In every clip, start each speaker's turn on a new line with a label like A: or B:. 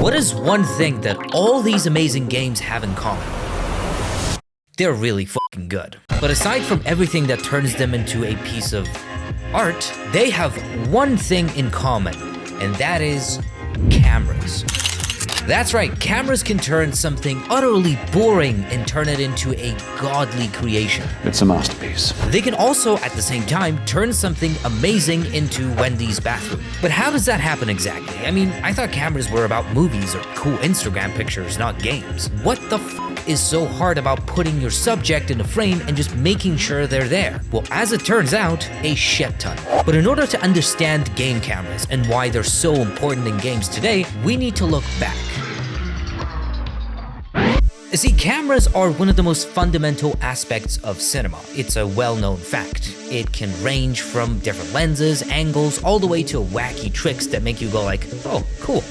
A: What is one thing that all these amazing games have in common? They're really fucking good. But aside from everything that turns them into a piece of art, they have one thing in common, and that is cameras. That's right, cameras can turn something utterly boring and turn it into a godly creation.
B: It's a masterpiece.
A: They can also, at the same time, turn something amazing into Wendy's bathroom. But how does that happen exactly? I mean, I thought cameras were about movies or cool Instagram pictures, not games. What the f is so hard about putting your subject in a frame and just making sure they're there? Well, as it turns out, a shit ton. But in order to understand game cameras and why they're so important in games today, we need to look back. See, cameras are one of the most fundamental aspects of cinema. It's a well-known fact. It can range from different lenses, angles, all the way to wacky tricks that make you go like, oh, cool.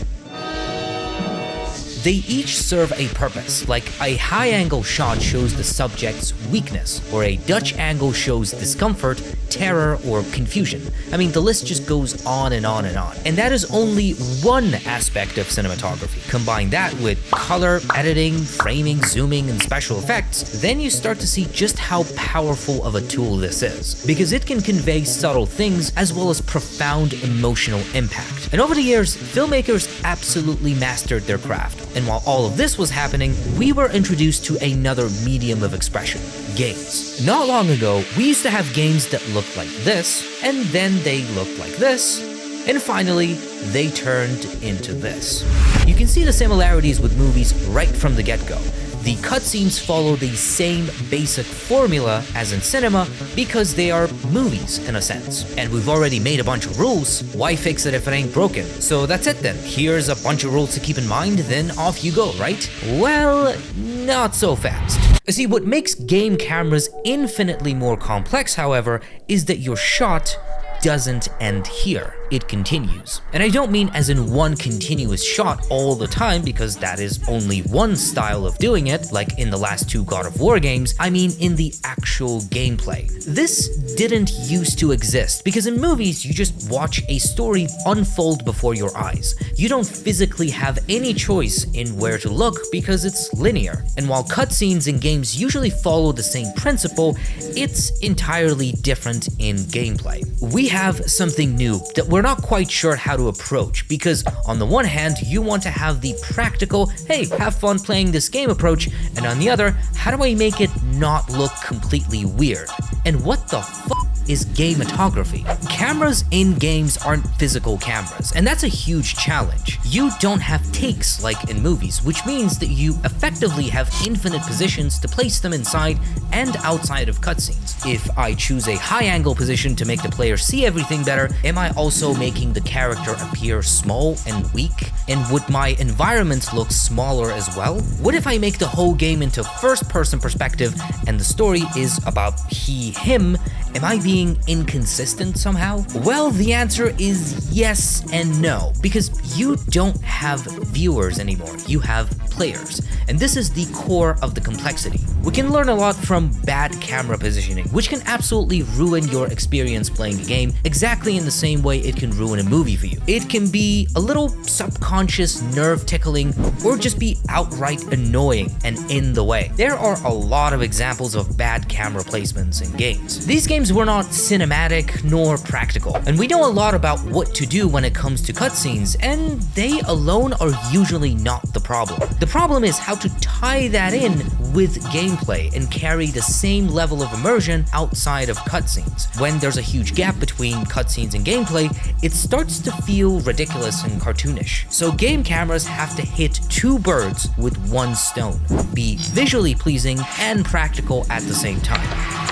A: They each serve a purpose, like a high-angle shot shows the subject's weakness, or a Dutch angle shows discomfort, terror, or confusion. I mean, the list just goes on and on and on. And that is only one aspect of cinematography. Combine that with color, editing, framing, zooming, and special effects, then you start to see just how powerful of a tool this is, because it can convey subtle things as well as profound emotional impact. And over the years, filmmakers absolutely mastered their craft. And while all of this was happening, we were introduced to another medium of expression, games. Not long ago, we used to have games that looked like this, and then they looked like this, and finally, they turned into this. You can see the similarities with movies right from the get-go. The cutscenes follow the same basic formula as in cinema because they are movies in a sense. And we've already made a bunch of rules, why fix it if it ain't broken? So that's it then. Here's a bunch of rules to keep in mind, then off you go, right? Well, not so fast. See, what makes game cameras infinitely more complex, however, is that your shot doesn't end here. It continues. And I don't mean as in one continuous shot all the time, because that is only one style of doing it, like in the last two God of War games. I mean in the actual gameplay. This didn't used to exist, because in movies you just watch a story unfold before your eyes. You don't physically have any choice in where to look because it's linear. And while cutscenes in games usually follow the same principle, it's entirely different in gameplay. We have something new that we're not quite sure how to approach, because on the one hand, you want to have the practical, hey, have fun playing this game approach, and on the other, how do I make it not look completely weird? And what the fuck is gameatography? Cameras in games aren't physical cameras, and that's a huge challenge. You don't have takes like in movies, which means that you effectively have infinite positions to place them inside and outside of cutscenes. If I choose a high-angle position to make the player see everything better, am I also making the character appear small and weak? And would my environment look smaller as well? What if I make the whole game into first-person perspective and the story is about he, him? Am I being inconsistent somehow? Well, the answer is yes and no, because you don't have viewers anymore, you have players. And this is the core of the complexity. We can learn a lot from bad camera positioning, which can absolutely ruin your experience playing a game, exactly in the same way it can ruin a movie for you. It can be a little subconscious nerve tickling, or just be outright annoying and in the way. There are a lot of examples of bad camera placements in games. These games were not cinematic nor practical, and we know a lot about what to do when it comes to cutscenes, and they alone are usually not the problem. The problem is how to tie that in with gameplay and carry the same level of immersion outside of cutscenes. When there's a huge gap between cutscenes and gameplay, it starts to feel ridiculous and cartoonish. So game cameras have to hit two birds with one stone, be visually pleasing and practical at the same time.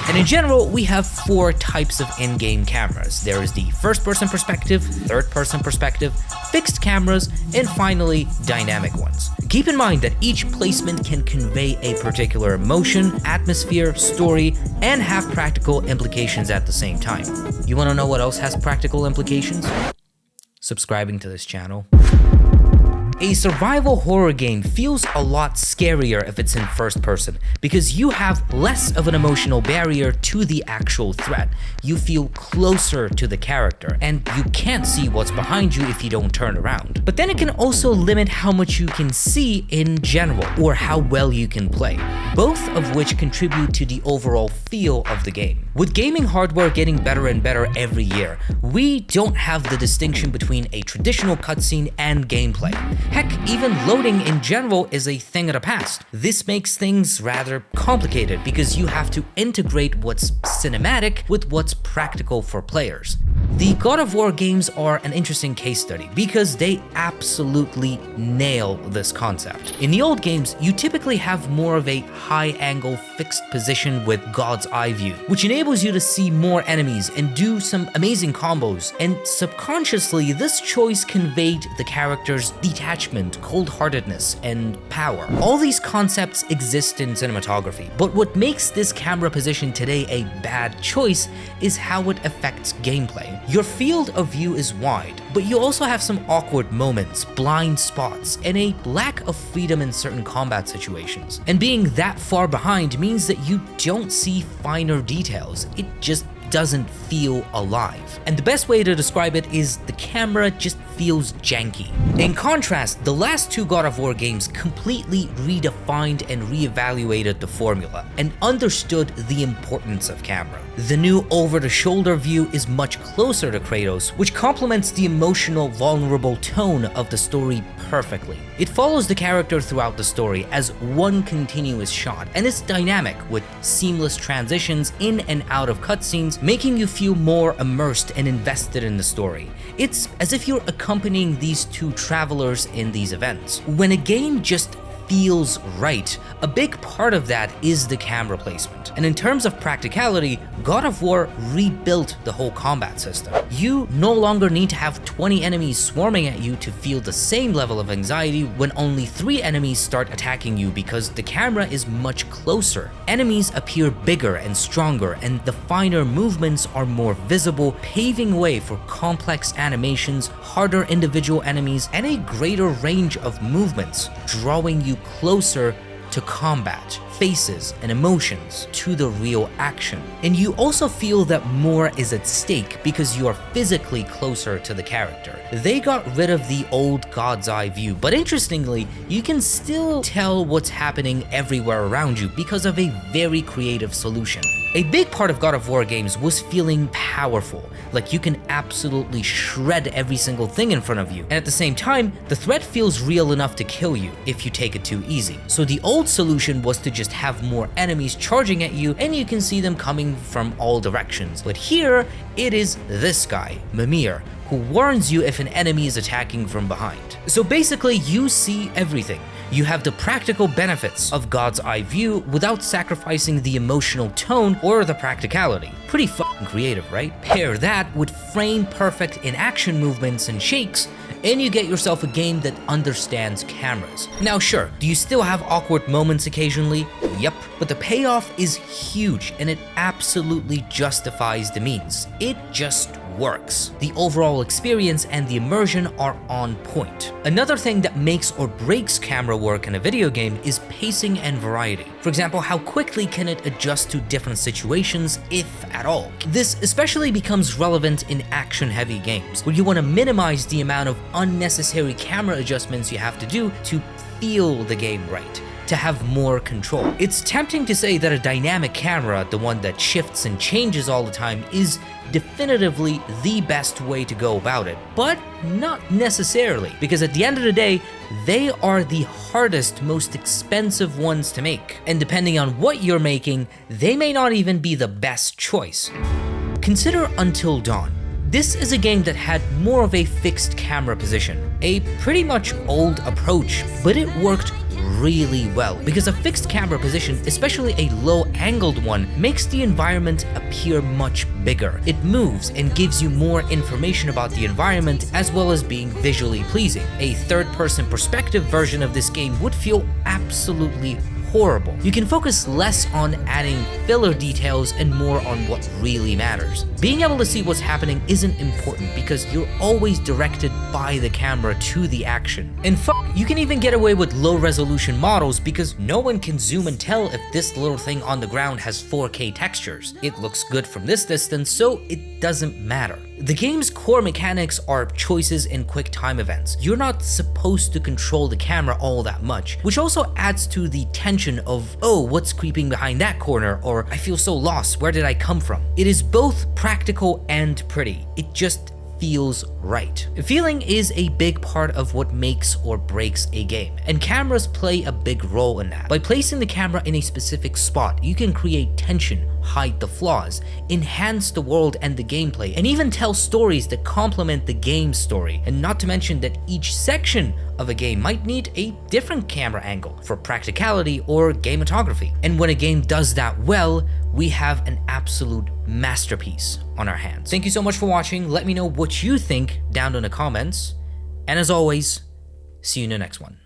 A: And in general, we have four types of in-game cameras. There is the first-person perspective, third-person perspective, fixed cameras, and finally, dynamic ones. Keep in mind that each placement can convey a particular emotion, atmosphere, story, and have practical implications at the same time. You want to know what else has practical implications? Subscribing to this channel. A survival horror game feels a lot scarier if it's in first person because you have less of an emotional barrier to the actual threat. You feel closer to the character, and you can't see what's behind you if you don't turn around. But then it can also limit how much you can see in general, or how well you can play, both of which contribute to the overall feel of the game. With gaming hardware getting better and better every year, we don't have the distinction between a traditional cutscene and gameplay. Heck, even loading in general is a thing of the past. This makes things rather complicated because you have to integrate what's cinematic with what's practical for players. The God of War games are an interesting case study because they absolutely nail this concept. In the old games, you typically have more of a high-angle fixed position with God's eye view, which enables you to see more enemies and do some amazing combos, and subconsciously this choice conveyed the character's detachment, cold-heartedness, and power. All these concepts exist in cinematography, but what makes this camera position today a bad choice is how it affects gameplay. Your field of view is wide, but you also have some awkward moments, blind spots, and a lack of freedom in certain combat situations. And being that far behind means that you don't see finer details. It just doesn't feel alive. And the best way to describe it is the camera just feels janky. In contrast, the last two God of War games completely redefined and reevaluated the formula and understood the importance of camera. The new over-the-shoulder view is much closer to Kratos, which complements the emotional, vulnerable tone of the story perfectly. It follows the character throughout the story as one continuous shot, and it's dynamic with seamless transitions in and out of cutscenes, making you feel more immersed and invested in the story. It's as if you're accompanying these two travelers in these events. When a game just feels right, a big part of that is the camera placement. And in terms of practicality, God of War rebuilt the whole combat system. You no longer need to have 20 enemies swarming at you to feel the same level of anxiety when only 3 enemies start attacking you because the camera is much closer. Enemies appear bigger and stronger, and the finer movements are more visible, paving way for complex animations, harder individual enemies, and a greater range of movements, drawing you closer to combat, faces, and emotions, to the real action. And you also feel that more is at stake because you are physically closer to the character. They got rid of the old God's eye view, but interestingly, you can still tell what's happening everywhere around you because of a very creative solution. A big part of God of War games was feeling powerful, like you can absolutely shred every single thing in front of you, and at the same time, the threat feels real enough to kill you if you take it too easy. So the old solution was to just have more enemies charging at you, and you can see them coming from all directions. But here, it is this guy, Mimir, who warns you if an enemy is attacking from behind. So basically, you see everything. You have the practical benefits of God's eye view without sacrificing the emotional tone or the practicality. Pretty fucking creative, right? Pair that with frame-perfect in-action movements and shakes, and you get yourself a game that understands cameras. Now sure, do you still have awkward moments occasionally? Yep, but the payoff is huge and it absolutely justifies the means. It just works. The overall experience and the immersion are on point. Another thing that makes or breaks camera work in a video game is pacing and variety. For example, how quickly can it adjust to different situations, if at all? This especially becomes relevant in action-heavy games, where you want to minimize the amount of unnecessary camera adjustments you have to do to feel the game right, to have more control. It's tempting to say that a dynamic camera, the one that shifts and changes all the time, is definitively the best way to go about it, but not necessarily, because at the end of the day, they are the hardest, most expensive ones to make, and depending on what you're making, they may not even be the best choice. Consider Until Dawn. This is a game that had more of a fixed camera position, a pretty much old approach, but it worked really well because a fixed camera position, especially a low-angled one, makes the environment appear much bigger. It moves and gives you more information about the environment as well as being visually pleasing. A third-person perspective version of this game would feel absolutely horrible. You can focus less on adding filler details and more on what really matters. Being able to see what's happening isn't important because you're always directed by the camera to the action. And you can even get away with low resolution models because no one can zoom and tell if this little thing on the ground has 4K textures. It looks good from this distance, so it doesn't matter. The game's core mechanics are choices and quick time events. You're not supposed to control the camera all that much, which also adds to the tension of, oh, what's creeping behind that corner, or I feel so lost, where did I come from? It is both practical and pretty. It just feels right. Feeling is a big part of what makes or breaks a game, and cameras play a big role in that. By placing the camera in a specific spot, you can create tension, hide the flaws, enhance the world and the gameplay, and even tell stories that complement the game's story. And not to mention that each section of a game might need a different camera angle for practicality or cinematography. And when a game does that well, we have an absolute masterpiece on our hands. Thank you so much for watching. Let me know what you think down in the comments. And as always, see you in the next one.